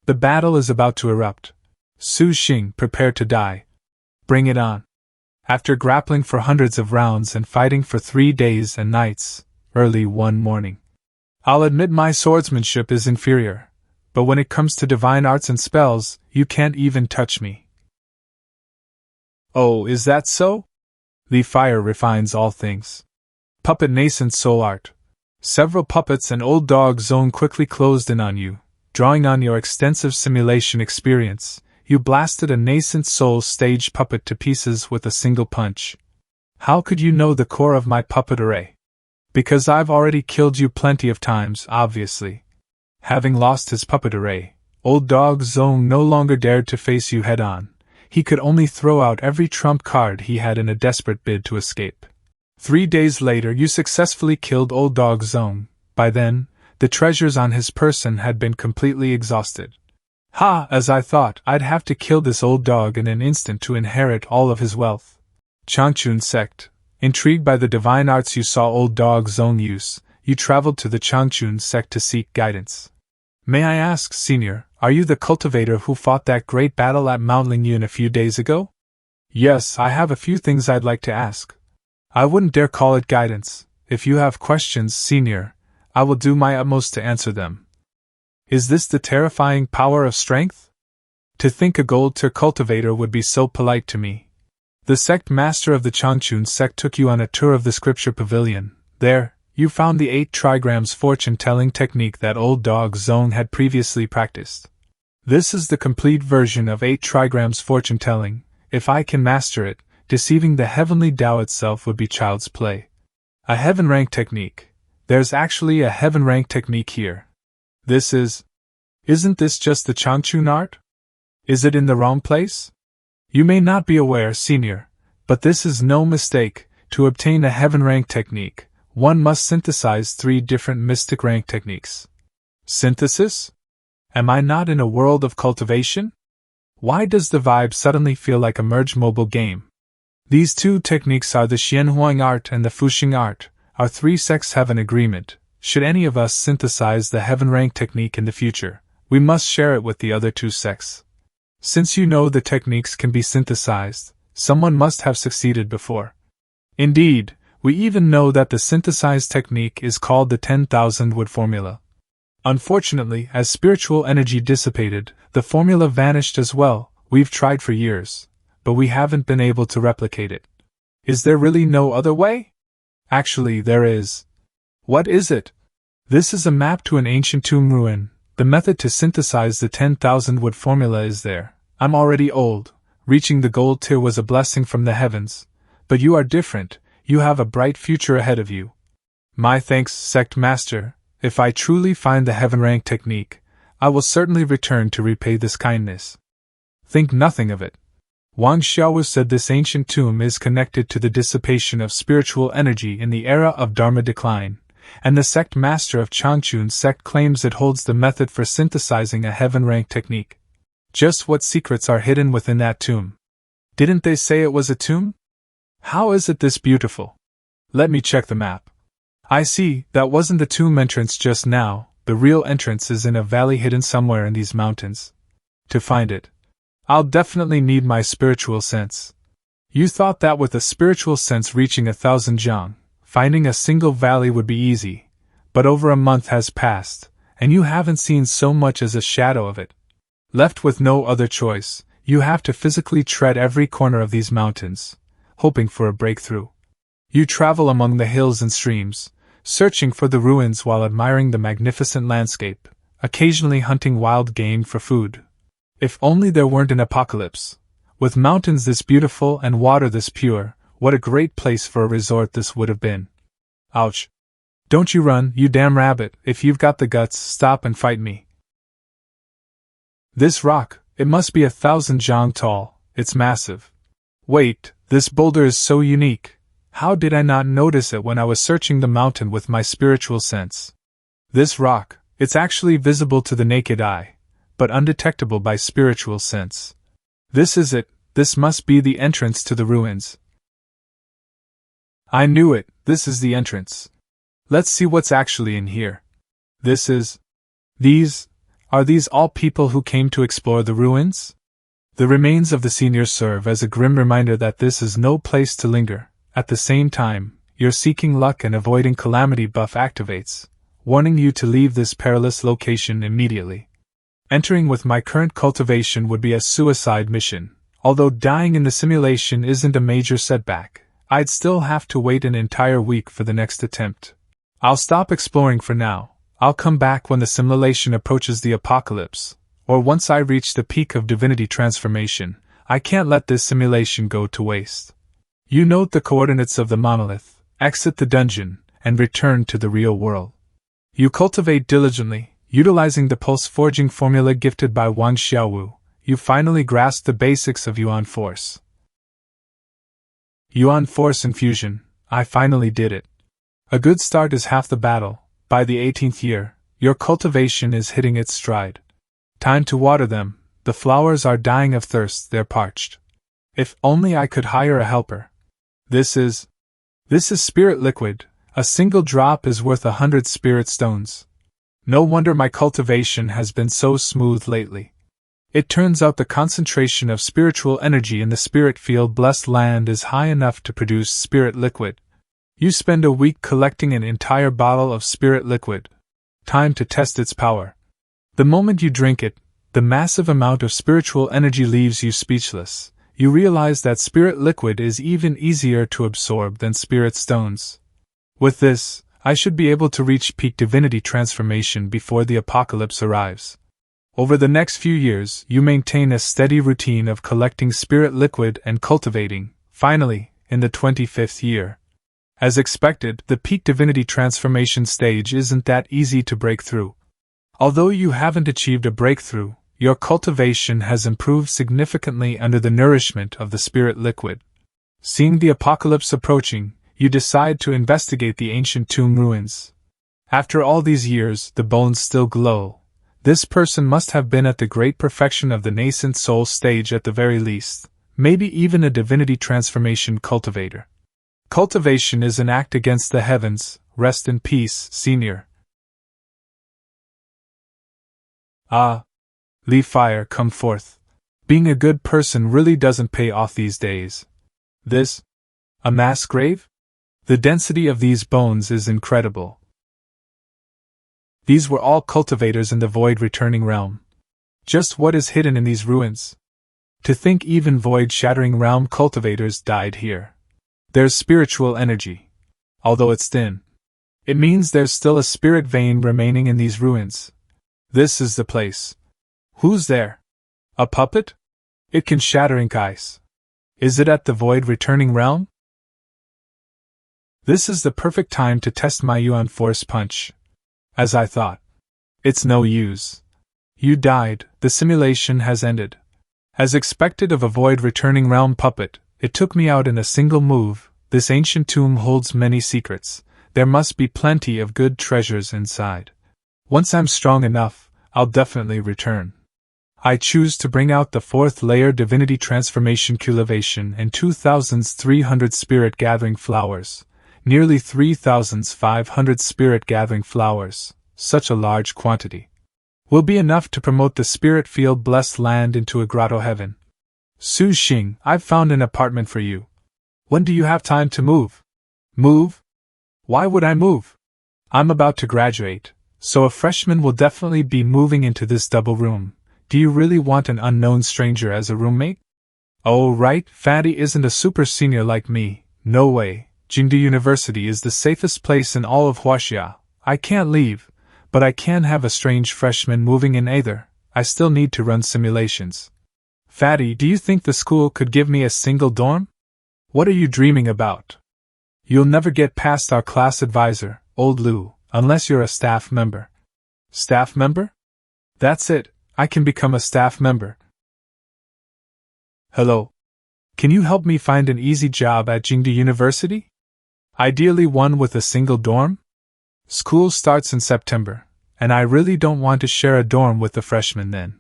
The battle is about to erupt. Su Xing, prepare to die. Bring it on. After grappling for hundreds of rounds and fighting for 3 days and nights, early one morning. I'll admit my swordsmanship is inferior, but when it comes to divine arts and spells, you can't even touch me. Oh, is that so? The fire refines all things. Puppet nascent soul art. Several puppets and old dog zone quickly closed in on you. Drawing on your extensive simulation experience, you blasted a nascent soul stage puppet to pieces with a single punch. How could you know the core of my puppet array? Because I've already killed you plenty of times, obviously. Having lost his puppet array, old dog Zong no longer dared to face you head on. He could only throw out every trump card he had in a desperate bid to escape. 3 days later you successfully killed old dog Zong. By then, the treasures on his person had been completely exhausted. Ha! As I thought, I'd have to kill this old dog in an instant to inherit all of his wealth. Changchun sect. Intrigued by the divine arts you saw old dog Zong use, you traveled to the Changchun sect to seek guidance. May I ask, Senior, are you the cultivator who fought that great battle at Mount Lingyun a few days ago? Yes, I have a few things I'd like to ask. I wouldn't dare call it guidance. If you have questions, Senior, I will do my utmost to answer them. Is this the terrifying power of strength? To think a gold tier cultivator would be so polite to me. The sect master of the Changchun sect took you on a tour of the scripture pavilion. There, you found the 8 trigrams fortune-telling technique that old dog Zong had previously practiced. This is the complete version of 8 trigrams fortune-telling. If I can master it, deceiving the heavenly Tao itself would be child's play. A heaven rank technique. There's actually a heaven rank technique here. Isn't this just the Changchun art? Is it in the wrong place? You may not be aware, Senior, but this is no mistake. To obtain a heaven rank technique, one must synthesize 3 different mystic rank techniques. Synthesis? Am I not in a world of cultivation? Why does the vibe suddenly feel like a merge mobile game? These 2 techniques are the Xianhuang art and the Fuxing art. Our 3 sects have an agreement. Should any of us synthesize the heaven rank technique in the future, we must share it with the other 2 sects. Since you know the techniques can be synthesized, someone must have succeeded before. Indeed, we even know that the synthesized technique is called the 10,000 wood formula. Unfortunately, as spiritual energy dissipated, the formula vanished as well. We've tried for years, but we haven't been able to replicate it. Is there really no other way? Actually, there is. What is it? This is a map to an ancient tomb ruin. The method to synthesize the 10,000 wood formula is there. I'm already old. Reaching the gold tier was a blessing from the heavens. But you are different. You have a bright future ahead of you. My thanks, Sect Master. If I truly find the heaven rank technique, I will certainly return to repay this kindness. Think nothing of it. Wang Xiaowu said this ancient tomb is connected to the dissipation of spiritual energy in the era of Dharma decline, and the sect master of Changchun sect claims it holds the method for synthesizing a heaven rank technique. Just what secrets are hidden within that tomb? Didn't they say it was a tomb? How is it this beautiful? Let me check the map. I see, that wasn't the tomb entrance just now. The real entrance is in a valley hidden somewhere in these mountains. To find it, I'll definitely need my spiritual sense. You thought that with a spiritual sense reaching 1,000 zhang, finding a single valley would be easy, but over a month has passed, and you haven't seen so much as a shadow of it. Left with no other choice, you have to physically tread every corner of these mountains, hoping for a breakthrough. You travel among the hills and streams, searching for the ruins while admiring the magnificent landscape, occasionally hunting wild game for food. If only there weren't an apocalypse. With mountains this beautiful and water this pure, what a great place for a resort this would have been. Ouch. Don't you run, you damn rabbit. If you've got the guts, stop and fight me. This rock, it must be 1,000 zhang tall. It's massive. Wait, this boulder is so unique. How did I not notice it when I was searching the mountain with my spiritual sense? This rock, it's actually visible to the naked eye, but undetectable by spiritual sense. This is it. This must be the entrance to the ruins. I knew it. This is the entrance. Let's see what's actually in here. These Are these all people who came to explore the ruins? The remains of the seniors serve as a grim reminder that this is no place to linger. At the same time, your seeking luck and avoiding calamity buff activates, warning you to leave this perilous location immediately. Entering with my current cultivation would be a suicide mission. Although dying in the simulation isn't a major setback, I'd still have to wait an entire week for the next attempt. I'll stop exploring for now. I'll come back when the simulation approaches the apocalypse, or once I reach the peak of divinity transformation. I can't let this simulation go to waste. You note the coordinates of the monolith, exit the dungeon, and return to the real world. You cultivate diligently, utilizing the pulse forging formula gifted by Wang Xiaowu. You finally grasp the basics of Yuan Force. Yuan Force infusion, I finally did it. A good start is half the battle. By the 18th year, your cultivation is hitting its stride. Time to water them. The flowers are dying of thirst, they're parched. If only I could hire a helper. This is spirit liquid. A single drop is worth 100 spirit stones. No wonder my cultivation has been so smooth lately. It turns out the concentration of spiritual energy in the spirit field blessed land is high enough to produce spirit liquid. You spend a week collecting an entire bottle of spirit liquid. Time to test its power. The moment you drink it, the massive amount of spiritual energy leaves you speechless. You realize that spirit liquid is even easier to absorb than spirit stones. With this, I should be able to reach peak divinity transformation before the apocalypse arrives. Over the next few years, you maintain a steady routine of collecting spirit liquid and cultivating. Finally, in the 25th year. As expected, the peak divinity transformation stage isn't that easy to break through. Although you haven't achieved a breakthrough, your cultivation has improved significantly under the nourishment of the spirit liquid. Seeing the apocalypse approaching, you decide to investigate the ancient tomb ruins. After all these years, the bones still glow. This person must have been at the great perfection of the nascent soul stage at the very least, maybe even a divinity transformation cultivator. Cultivation is an act against the heavens. Rest in peace, senior. Ah. Leave fire, come forth. Being a good person really doesn't pay off these days. This? A mass grave? The density of these bones is incredible. These were all cultivators in the void returning realm. Just what is hidden in these ruins? To think even void shattering realm cultivators died here. There's spiritual energy. Although it's thin. It means there's still a spirit vein remaining in these ruins. This is the place. Who's there? A puppet? It can shatter ink ice. Is it at the void returning realm? This is the perfect time to test my Yuan Force punch. As I thought. It's no use. You died, the simulation has ended. As expected of a void returning realm puppet, it took me out in a single move. This ancient tomb holds many secrets. There must be plenty of good treasures inside. Once I'm strong enough, I'll definitely return. I choose to bring out the 4th layer divinity transformation cultivation and 2,300 spirit gathering flowers. Nearly 3,500 spirit gathering flowers. Such a large quantity. Will be enough to promote the spirit field blessed land into a grotto heaven. Su Xing, I've found an apartment for you. When do you have time to move? Move? Why would I move? I'm about to graduate, so a freshman will definitely be moving into this double room. Do you really want an unknown stranger as a roommate? Oh right, Fatty isn't a super senior like me. No way. Jingdu University is the safest place in all of Huaxia. I can't leave, but I can't have a strange freshman moving in either. I still need to run simulations. Fatty, do you think the school could give me a single dorm? What are you dreaming about? You'll never get past our class advisor, Old Lu, unless you're a staff member. Staff member? That's it, I can become a staff member. Hello. Can you help me find an easy job at Jingdu University? Ideally one with a single dorm? School starts in September, and I really don't want to share a dorm with the freshmen then.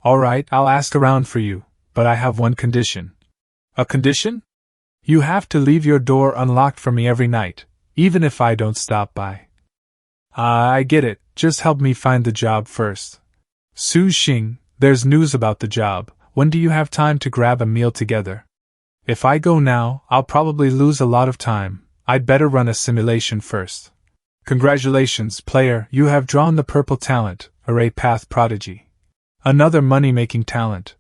Alright, I'll ask around for you, but I have one condition. A condition? You have to leave your door unlocked for me every night, even if I don't stop by. I get it, just help me find the job first. Su Xing, there's news about the job. When do you have time to grab a meal together? If I go now, I'll probably lose a lot of time. I'd better run a simulation first. Congratulations, player, you have drawn the purple talent, Array Path Prodigy. Another money-making talent,